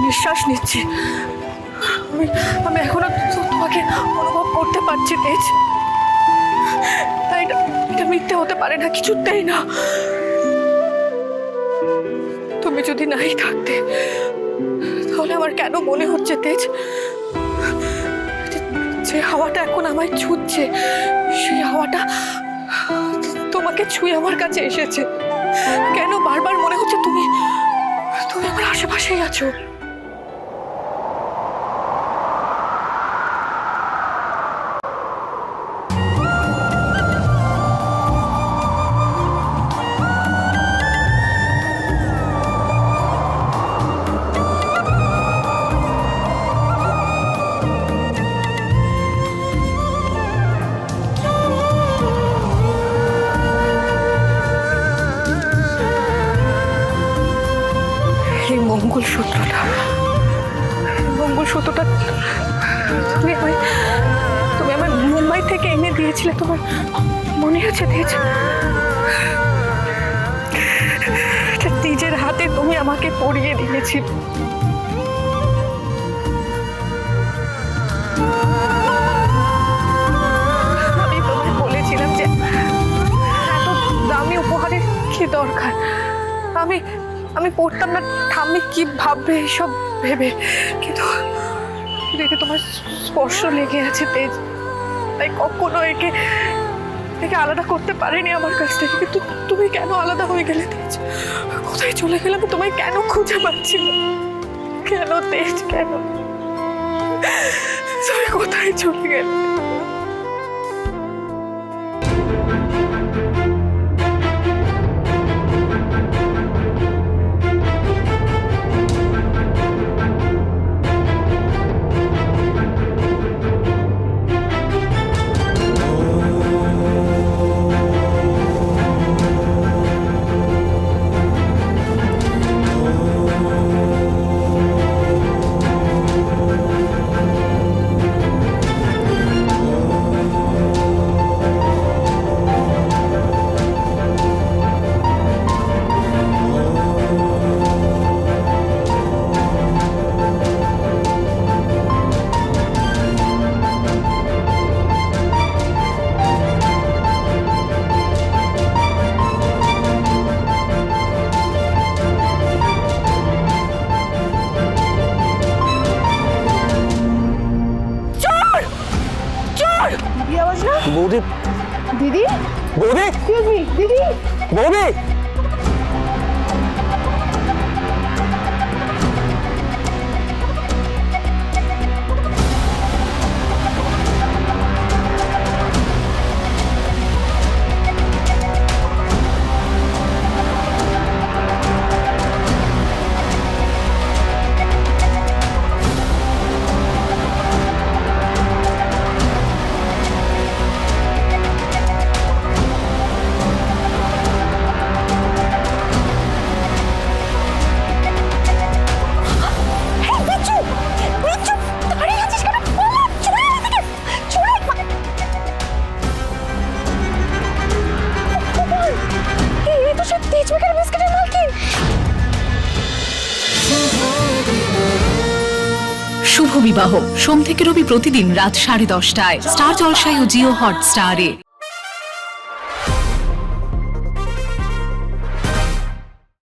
নিঃশ্বাস নিচ্ছি। আমি আমি এখনো তোমাকে অনুভব করতে পারছি তেজ। তাই এটা মিথ্যে হতে পারে না, কিছুতেই না। তুমি যদি নাই থাকতে তাহলে আমার কেন মনে হচ্ছে তেজ, যে হাওয়াটা এখন আমায় ছুঁচ্ছে সেই হাওয়াটা তোমাকে ছুঁয়ে আমার কাছে এসেছে। কেন বারবার মনে হচ্ছে তুমি তুমি আমার আশেপাশেই আছো। মঙ্গলসূত্রটা তুমি আমার মুম্বাই থেকে এনে দিয়েছিলে, তোমার মনে আছে তেজ? নিজের হাতে তুমি আমাকে পরিয়ে দিয়েছিলে। আমি তোমায় বলেছিলাম যে এত দামি উপহারের কি দরকার। আমি পড়তাম না ঠাম্মি কি ভাববে এইসব ভেবে, কিন্তু এতে তোমার স্পর্শ লেগে আছে তেজ, তাই কখনো একে আলাদা করতে পারিনি আমার কাছ থেকে। কিন্তু তুমি কেন আলাদা হয়ে গেলে তেজ? কোথায় চলে গেলে? আমি তোমায় কেন খুঁজে পাচ্ছি না? কেন তেজ, কেন তুমি কোথায় চলে গেলে? বৌদি, দিদি, বৌদি, এক্সকিউজ মি, দিদি, বৌদি। শুভ বিবাহ সোম থেকে রবি প্রতিদিন রাত 10:30টায় স্টার জলসায় ও জিও হটস্টারে।